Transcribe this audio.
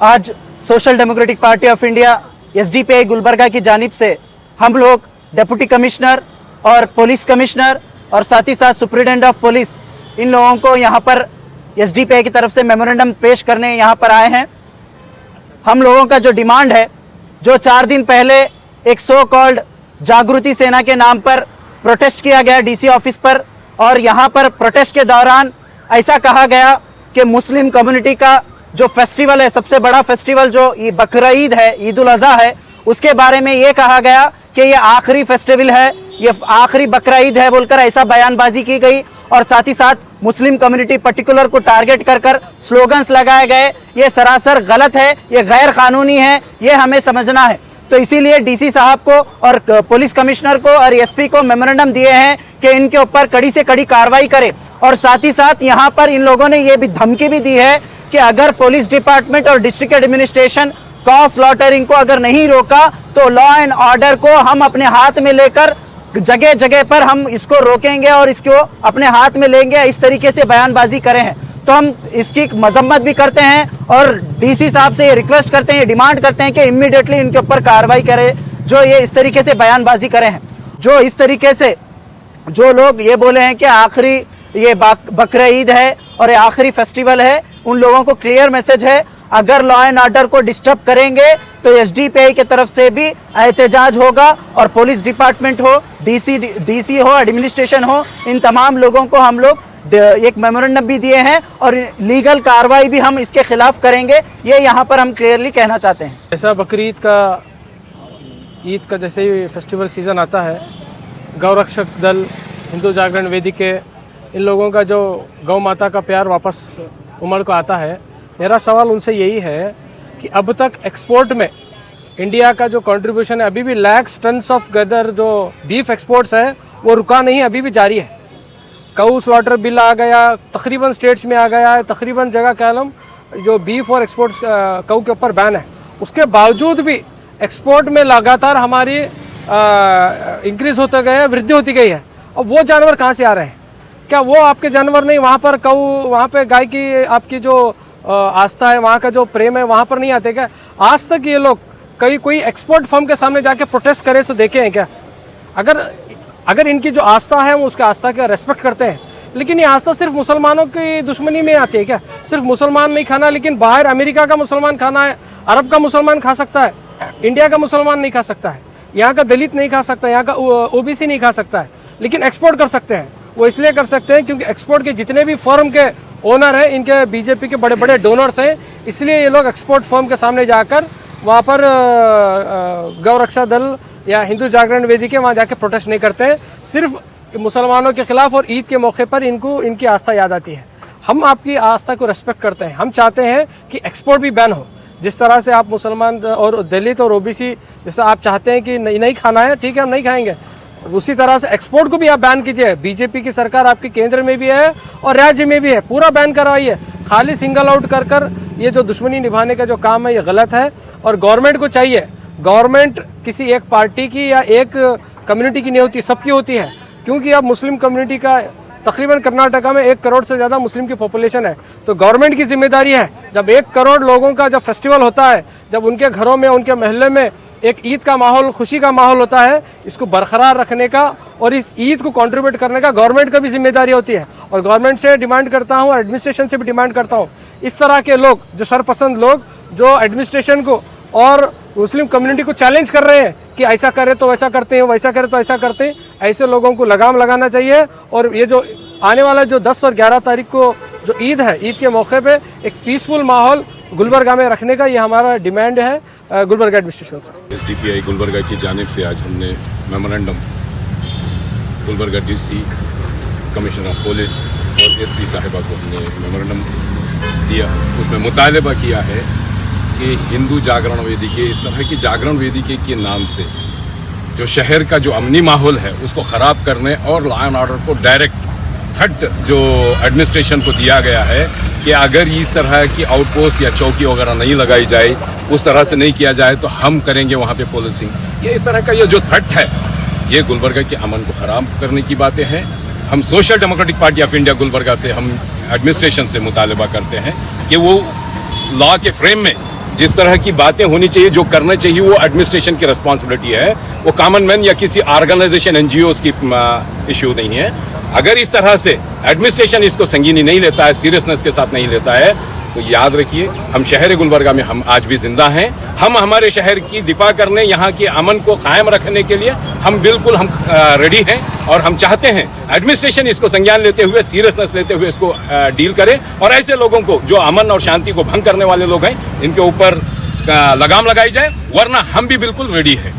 आज social democratic party of India SDPI Gulbarga की जानिब से हम लोग डिप्टी कमिश्नर और पुलिस कमिश्नर और साथ ही साथ सुप्रिटेंडेंट ऑफ पुलिस इन लोगों को यहाँ पर एसडीपीआई की तरफ से मेमोरेंडम पेश करने यहाँ पर आए हैं। हम लोगों का जो डिमांड है, जो 4 दिन पहले एक सो कॉल्ड जागृति सेना के नाम पर प्रोटेस्ट किया गया डीसी ऑफिस पर, और यहाँ पर प्रोटेस्ट के दौरान ऐसा कहा गया कि मुस्लिम कम्युनिटी का जो फेस्टिवल है, सबसे बड़ा फेस्टिवल जो ये बकरा ईद है, ईद उल अज़हा है, उसके बारे में ये कहा गया कि ये आखिरी फेस्टिवल है, ये आखिरी बकरा ईद है बोलकर ऐसा बयानबाजी की गई। और साथ ही साथ मुस्लिम कम्युनिटी पर्टिकुलर को टारगेट कर कर स्लोगन्स लगाए गए। ये सरासर गलत है, ये गैर कानूनी है, ये हमें समझना है। तो इसीलिए डीसी साहब को और पुलिस कमिश्नर को और एसपी को मेमोरेंडम दिए हैं कि इनके ऊपर कड़ी से कड़ी कार्रवाई करें। और साथ ही साथ यहाँ पर इन लोगों ने ये भी धमकी भी दी है कि अगर पुलिस डिपार्टमेंट और डिस्ट्रिक्ट एडमिनिस्ट्रेशन कॉ स्लॉटरिंग को अगर नहीं रोका तो लॉ एंड ऑर्डर को हम अपने हाथ में लेकर जगह जगह पर हम इसको रोकेंगे और इसको अपने हाथ में लेंगे, इस तरीके से बयानबाजी करे हैं। तो हम इसकी मजम्मत भी करते हैं और डीसी साहब से ये रिक्वेस्ट करते हैं, ये डिमांड करते हैं कि इमीडिएटली इनके ऊपर कार्रवाई करे जो ये इस तरीके से बयानबाजी करे हैं। जो इस तरीके से जो लोग ये बोले हैं कि आखिरी ये बकरा ईद है और ये आखिरी फेस्टिवल है, उन लोगों को क्लियर मैसेज है, अगर लॉ एंड ऑर्डर को डिस्टर्ब करेंगे तो एसडीपीआई की तरफ से भी एहतजाज होगा। और पुलिस डिपार्टमेंट हो, डीसी हो, एडमिनिस्ट्रेशन हो, इन तमाम लोगों को हम लोग एक मेमोरेंडम भी दिए हैं और लीगल कार्रवाई भी हम इसके खिलाफ करेंगे, ये यहाँ पर हम क्लियरली कहना चाहते हैं। ऐसा बकरीद ईद का जैसे ही फेस्टिवल सीज़न आता है, गौरक्षक दल, हिंदू जागरण वेदिके, इन लोगों का जो गौ माता का प्यार वापस उमड़ को आता है। मेरा सवाल उनसे यही है कि अब तक एक्सपोर्ट में इंडिया का जो कंट्रीब्यूशन है, अभी भी लैक्स टन्स ऑफ गदर जो बीफ एक्सपोर्ट्स है वो रुका नहीं, अभी भी जारी है। काऊ स्लॉटर बिल आ गया, तकरीबन स्टेट्स में आ गया है, तकरीबन जगह कलम जो बीफ और एक्सपोर्ट्स काऊ के ऊपर बैन है। उसके बावजूद भी एक्सपोर्ट में लगातार हमारी इंक्रीज होता गया है, वृद्धि होती गई है। और वो जानवर कहाँ से आ रहे हैं? क्या वो आपके जानवर नहीं? वहाँ पर काऊ, वहाँ पे गाय की आपकी जो आस्था है, वहाँ का जो प्रेम है, वहाँ पर नहीं आते क्या? आज तक ये लोग कोई एक्सपोर्ट फर्म के सामने जाके प्रोटेस्ट करे तो देखे हैं क्या? अगर इनकी जो आस्था है वो उसके आस्था का रेस्पेक्ट करते हैं, लेकिन ये आस्था सिर्फ मुसलमानों की दुश्मनी में आती है क्या? सिर्फ मुसलमान नहीं खाना, लेकिन बाहर अमेरिका का मुसलमान खाना है, अरब का मुसलमान खा सकता है, इंडिया का मुसलमान नहीं खा सकता है, यहाँ का दलित नहीं खा सकता, यहाँ का ओबीसी नहीं खा सकता है, लेकिन एक्सपोर्ट कर सकते हैं। वो इसलिए कर सकते हैं क्योंकि एक्सपोर्ट के जितने भी फर्म के ओनर हैं, इनके बीजेपी के बड़े बड़े डोनर्स हैं, इसलिए ये लोग एक्सपोर्ट फर्म के सामने जाकर वहाँ पर गौरक्षा दल या हिंदू जागरण वेदिके वहाँ जाके प्रोटेस्ट नहीं करते हैं। सिर्फ मुसलमानों के खिलाफ और ईद के मौके पर इनको इनकी आस्था याद आती है। हम आपकी आस्था को रेस्पेक्ट करते हैं। हम चाहते हैं कि एक्सपोर्ट भी बैन हो। जिस तरह से आप मुसलमान और दलित और ओबीसी जैसा आप चाहते हैं कि नहीं खाना है, ठीक है, हम नहीं खाएंगे, उसी तरह से एक्सपोर्ट को भी आप बैन कीजिए। बीजेपी की सरकार आपके केंद्र में भी है और राज्य में भी है, पूरा बैन करवाइए। खाली सिंगल आउट कर ये जो दुश्मनी निभाने का जो काम है ये गलत है। और गवर्नमेंट को चाहिए, गवर्नमेंट किसी एक पार्टी की या एक कम्युनिटी की नहीं होती, सबकी होती है। क्योंकि अब मुस्लिम कम्युनिटी का तकरीबन कर्नाटका में 1 करोड़ से ज़्यादा मुस्लिम की पॉपुलेशन है, तो गवर्नमेंट की जिम्मेदारी है, जब 1 करोड़ लोगों का जब फेस्टिवल होता है, जब उनके घरों में, उनके महल्ले में एक ईद का माहौल, खुशी का माहौल होता है, इसको बरकरार रखने का और इस ईद को कंट्रीब्यूट करने का गवर्नमेंट का भी जिम्मेदारी होती है। और गवर्नमेंट से डिमांड करता हूँ और एडमिनिस्ट्रेशन से भी डिमांड करता हूँ, इस तरह के लोग जो सरपसंद लोग जो एडमिनिस्ट्रेशन को और मुस्लिम कम्युनिटी को चैलेंज कर रहे हैं कि ऐसा करे तो वैसा करते हैं, वैसा करे तो ऐसा करते हैं, ऐसे लोगों को लगाम लगाना चाहिए। और ये जो आने वाला जो 10 और 11 तारीख को जो ईद है, ईद के मौके पे एक पीसफुल माहौल गुलबर्गा में रखने का ये हमारा डिमांड है गुलबर्गा एडमिनिस्ट्रेशन से। एसडीपीआई गुलबर्गा की जानिब से आज हमने memorandum Gulbarga DC, commissioner of police और एसपी साहिबा को हमने मेमोरेंडम दिया। उसमें मुतालबा किया है कि हिंदू जागरण वेदिके, इस तरह की जागरण वेदिके के नाम से जो शहर का जो अमनी माहौल है उसको ख़राब करने और लॉ एंड ऑर्डर को डायरेक्ट थ्रेट जो एडमिनिस्ट्रेशन को दिया गया है कि अगर इस तरह की आउटपोस्ट या चौकी वगैरह नहीं लगाई जाए, उस तरह से नहीं किया जाए तो हम करेंगे वहाँ पे पुलिसिंग। ये इस तरह का ये जो थ्रेट है, ये गुलबर्गा के अमन को ख़राब करने की बातें हैं। हम social democratic party of India Gulbarga से हम एडमिनिस्ट्रेशन से मुतालबा करते हैं कि वो लॉ के फ्रेम में जिस तरह की बातें होनी चाहिए, जो करना चाहिए, वो एडमिनिस्ट्रेशन की रिस्पॉन्सिबिलिटी है, वो कॉमन मैन या किसी ऑर्गेनाइजेशन एनजीओज की इश्यू नहीं है। अगर इस तरह से एडमिनिस्ट्रेशन इसको संगीनी नहीं लेता है, सीरियसनेस के साथ नहीं लेता है, तो याद रखिए हम शहर गुलबर्गा में हम आज भी जिंदा हैं। हम हमारे शहर की दिफा करने, यहाँ के अमन को कायम रखने के लिए हम बिल्कुल रेडी हैं और हम चाहते हैं एडमिनिस्ट्रेशन इसको संज्ञान लेते हुए, सीरियसनेस लेते हुए इसको डील करे और ऐसे लोगों को जो अमन और शांति को भंग करने वाले लोग हैं, इनके ऊपर लगाम लगाई जाए, वरना हम भी बिल्कुल रेडी हैं।